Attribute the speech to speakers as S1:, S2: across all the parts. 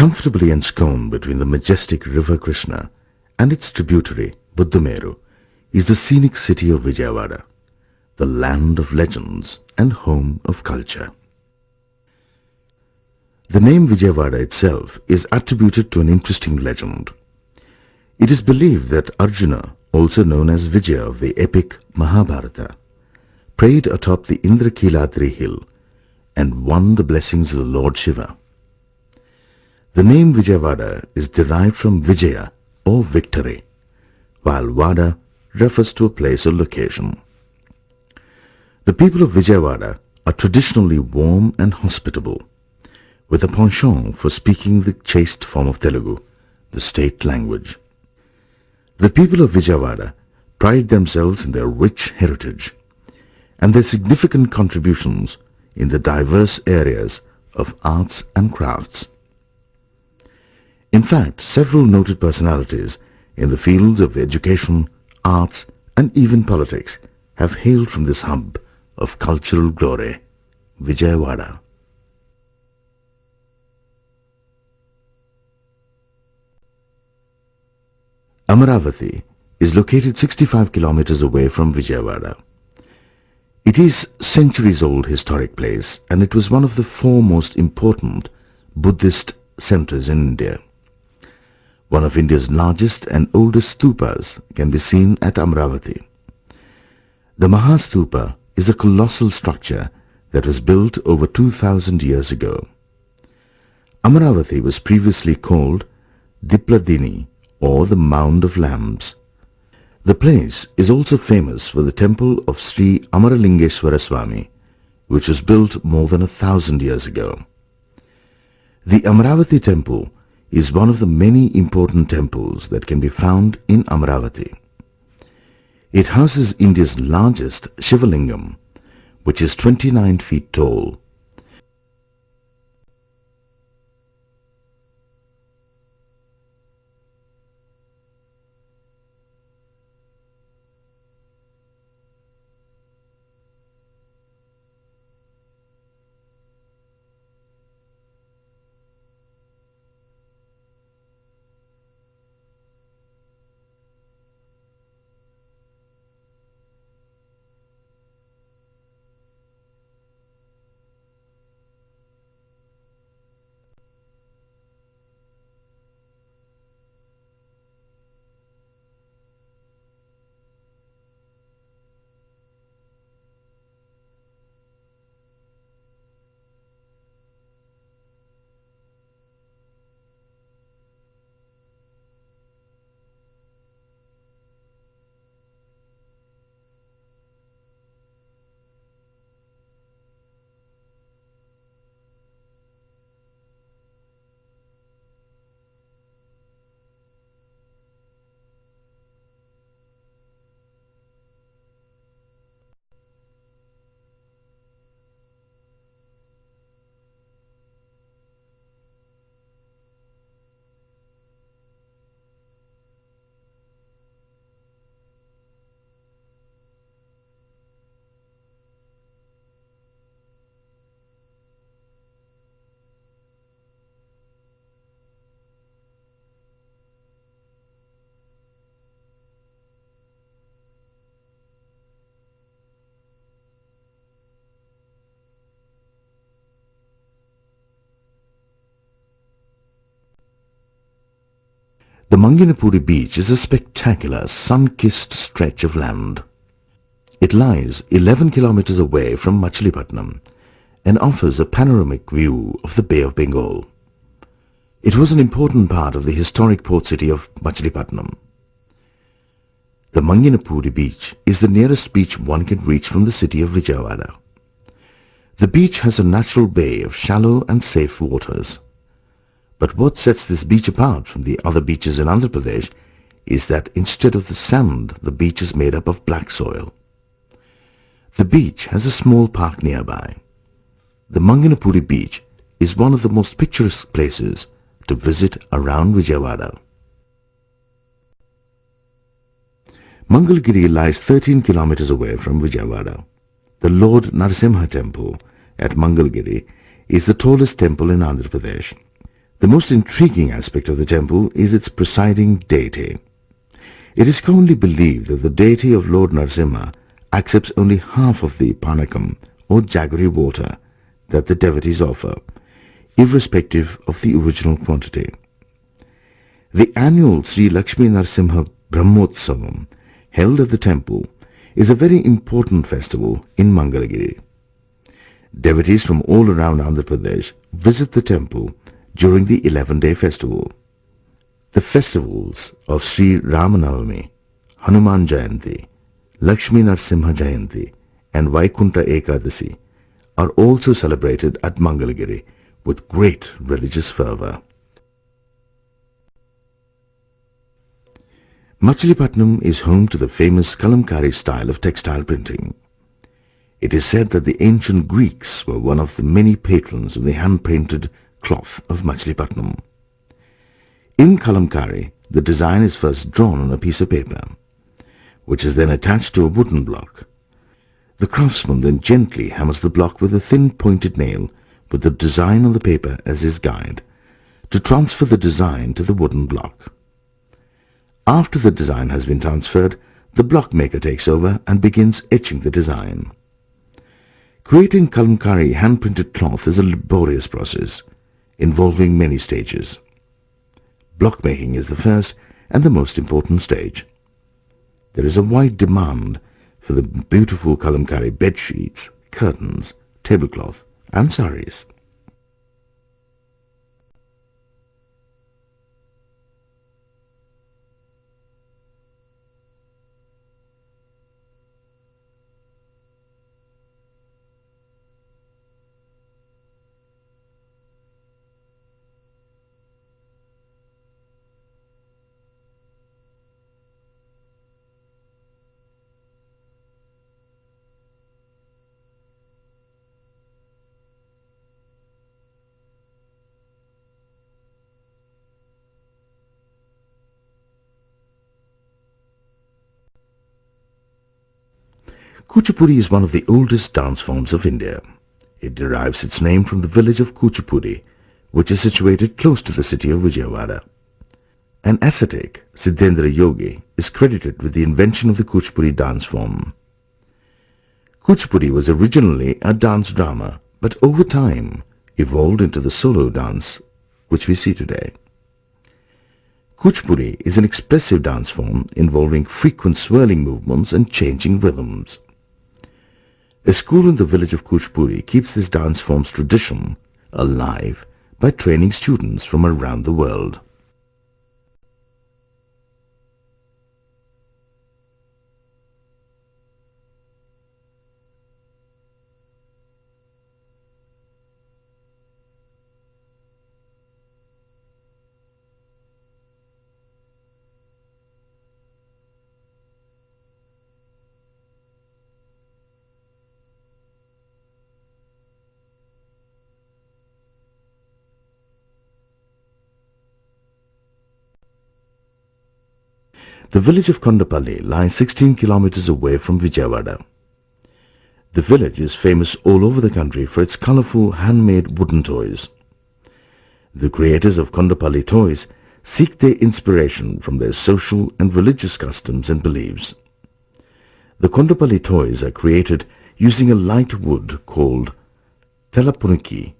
S1: Comfortably ensconced between the majestic river Krishna and its tributary Buddhameru is the scenic city of Vijaywada, the land of legends and home of culture. The name Vijaywada itself is attributed to an interesting legend. It is believed that Arjuna, also known as Vijaya of the epic Mahabharata, prayed atop the Indrakiladri hill and won the blessings of the Lord Shiva. The name Vijaywada is derived from Vijaya or victory, while Vada refers to a place or location. The people of Vijaywada are traditionally warm and hospitable, with a penchant for speaking the chaste form of Telugu, the state language. The people of Vijaywada pride themselves in their rich heritage and their significant contributions in the diverse areas of arts and crafts. In fact, several noted personalities in the fields of education, arts, and even politics have hailed from this hub of cultural glory, Vijaywada. Amaravati is located 65 kilometers away from Vijaywada. It is centuries-old historic place, and it was one of the four most important Buddhist centers in India. One of India's largest and oldest stupas can be seen at Amaravati. The Mahastupa is a colossal structure that was built over 2000 years ago. Amaravati was previously called Dipladini, or the Mound of Lamps. The place is also famous for the temple of Sri Amaralingeshwara Swami, which was built more than 1000 years ago. The Amaravati temple is one of the many important temples that can be found in Amaravati. It houses India's largest Shivalingam, which is 29 feet tall. The Manginapudi beach is a spectacular, sun-kissed stretch of land. It lies 11 kilometers away from Machilipatnam and offers a panoramic view of the Bay of Bengal. It was an important part of the historic port city of Machilipatnam. The Manginapudi beach is the nearest beach one can reach from the city of Vijaywada. The beach has a natural bay of shallow and safe waters. But what sets this beach apart from the other beaches in Andhra Pradesh is that instead of the sand, the beach is made up of black soil. The beach has a small park nearby. The Manginapudi beach is one of the most picturesque places to visit around Vijaywada. Mangalgiri lies 13 kilometers away from Vijaywada. The Lord Narasimha temple at Mangalgiri is the tallest temple in Andhra Pradesh. The most intriguing aspect of the temple is its presiding deity. It is commonly believed that the deity of Lord Narasimha accepts only half of the panakam or jaggery water that the devotees offer, irrespective of the original quantity. The annual Sri Lakshmi Narasimha Brahmotsavam, held at the temple, is a very important festival in Mangalagiri. Devotees from all around Andhra Pradesh visit the temple during the 11-day festival. The festivals of Sri Ramanavami, Hanuman Jayanti, Lakshmi Narasimha Jayanti and Vaikunta Ekadasi are also celebrated at Mangalagiri with great religious fervour. Machilipatnam is home to the famous Kalamkari style of textile printing. It is said that the ancient Greeks were one of the many patrons of the hand-painted cloth of Machilipatnam. In Kalamkari, the design is first drawn on a piece of paper, which is then attached to a wooden block. The craftsman then gently hammers the block with a thin pointed nail with the design on the paper as his guide to transfer the design to the wooden block. After the design has been transferred, the block maker takes over and begins etching the design. Creating Kalamkari hand-printed cloth is a laborious process, involving many stages. Block making is the first and the most important stage. There is a wide demand for the beautiful Kalamkari bed sheets, curtains, tablecloth and saris. Kuchipudi is one of the oldest dance forms of India. It derives its name from the village of Kuchipudi, which is situated close to the city of Vijaywada. An ascetic, Siddhendra Yogi, is credited with the invention of the Kuchipudi dance form. Kuchipudi was originally a dance drama, but over time evolved into the solo dance which we see today. Kuchipudi is an expressive dance form involving frequent swirling movements and changing rhythms. A school in the village of Kuchipudi keeps this dance form's tradition alive by training students from around the world. The village of Kondapalli lies 16 kilometers away from Vijaywada. The village is famous all over the country for its colorful handmade wooden toys. The creators of Kondapalli toys seek their inspiration from their social and religious customs and beliefs. The Kondapalli toys are created using a light wood called Telapuniki.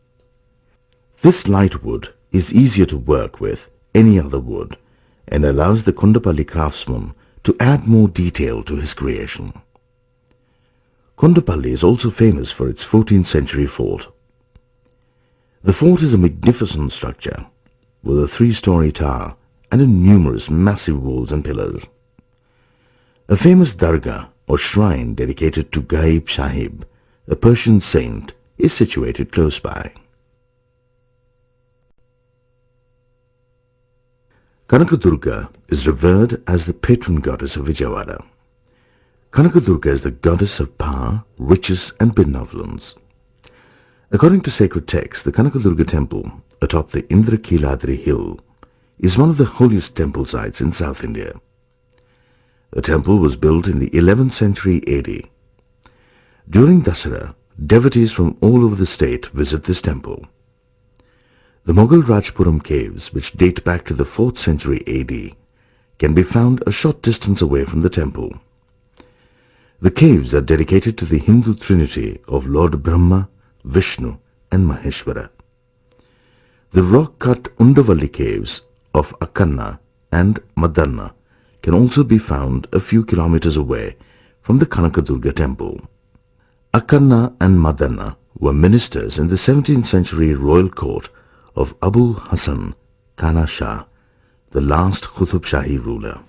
S1: This light wood is easier to work with any other wood and allows the Kondapalli craftsman to add more detail to his creation. Kondapalli is also famous for its 14th century fort. The fort is a magnificent structure with a 3-story tower and numerous massive walls and pillars. A famous dargah or shrine dedicated to Ghaib Sahib, a Persian saint, is situated close by. Kanakadurga is revered as the patron goddess of Vijaywada. Kanakadurga is the goddess of power, riches and benevolence. According to sacred texts, the Kanakadurga temple atop the Indrakiladri hill is one of the holiest temple sites in South India. The temple was built in the 11th century AD. During Dasara, devotees from all over the state visit this temple. The Mughal Rajpuram caves, which date back to the 4th century AD, can be found a short distance away from the temple. The caves are dedicated to the Hindu trinity of Lord Brahma, Vishnu and Maheshwara. The rock-cut Undavalli caves of Akkanna and Madanna can also be found a few kilometers away from the Kanakadurga temple. Akkanna and Madanna were ministers in the 17th century royal court of Abul Hasan Kana Shah, the last Qutub Shahi ruler.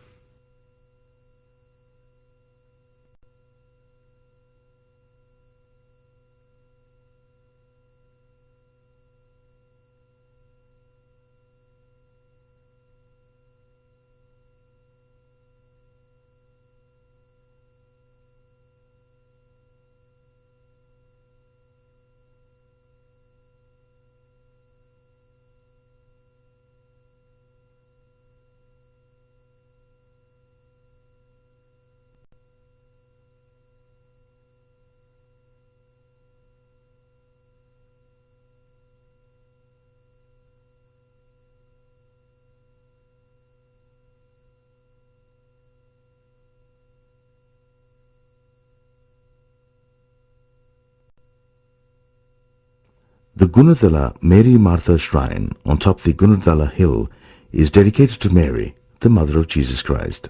S1: The Gunadala Mary Martha Shrine on top the Gunadala Hill is dedicated to Mary, the mother of Jesus Christ.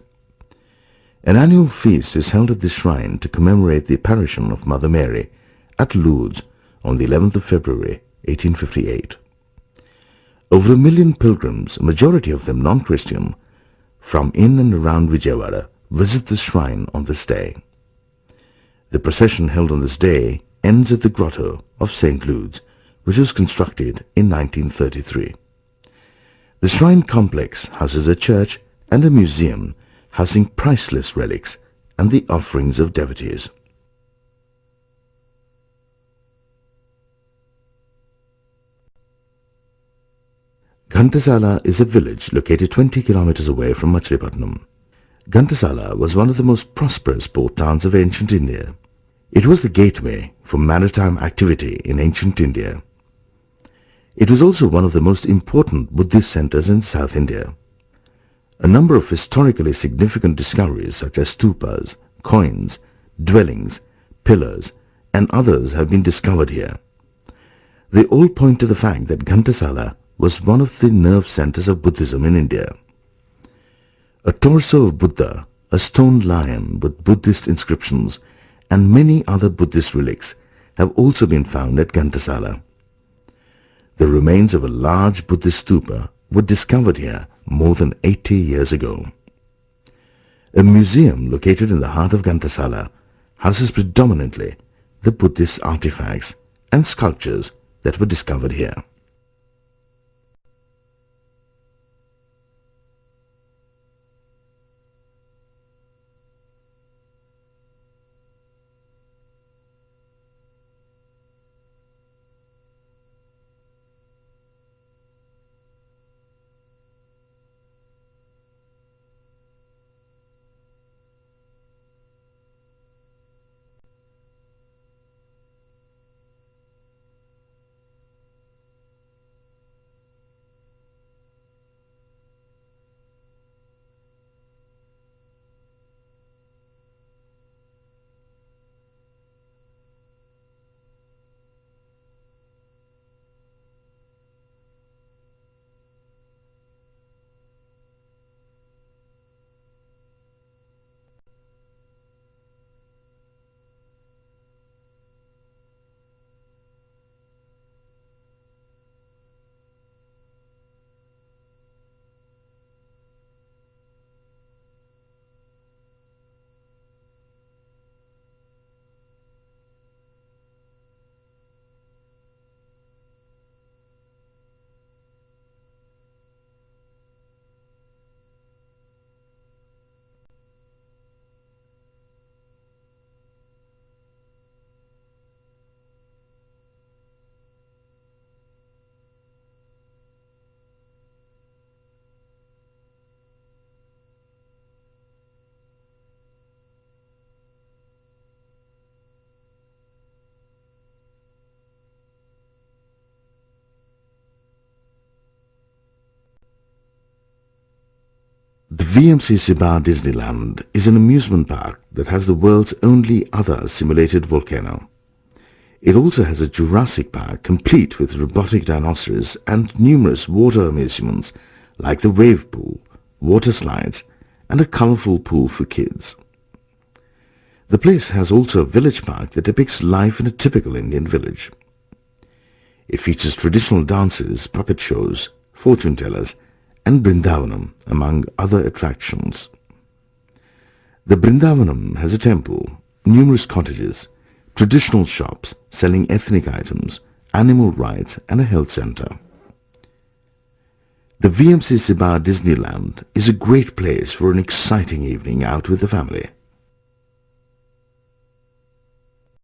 S1: An annual feast is held at this shrine to commemorate the apparition of Mother Mary at Lourdes on the 11th of February, 1858. Over 1 million pilgrims, a majority of them non-Christian, from in and around Vijaywada visit the shrine on this day. The procession held on this day ends at the grotto of St. Lourdes, which was constructed in 1933. The shrine complex houses a church and a museum housing priceless relics and the offerings of devotees. Ghantasala is a village located 20 kilometers away from Machilipatnam. Ghantasala was one of the most prosperous port towns of ancient India. It was the gateway for maritime activity in ancient India. It was also one of the most important Buddhist centers in South India. A number of historically significant discoveries such as stupas, coins, dwellings, pillars and others have been discovered here. They all point to the fact that Ghantasala was one of the nerve centers of Buddhism in India. A torso of Buddha, a stone lion with Buddhist inscriptions and many other Buddhist relics have also been found at Ghantasala. The remains of a large Buddhist stupa were discovered here more than 80 years ago. A museum located in the heart of Ghantasala houses predominantly the Buddhist artifacts and sculptures that were discovered here. The VMC Siba Disneyland is an amusement park that has the world's only other simulated volcano. It also has a Jurassic Park complete with robotic dinosaurs and numerous water amusements like the wave pool, water slides, and a colorful pool for kids. The place has also a village park that depicts life in a typical Indian village. It features traditional dances, puppet shows, fortune tellers, and Brindavanam, among other attractions. The Brindavanam has a temple, numerous cottages, traditional shops selling ethnic items, animal rights, and a health center. The VMC Siba Disneyland is a great place for an exciting evening out with the family.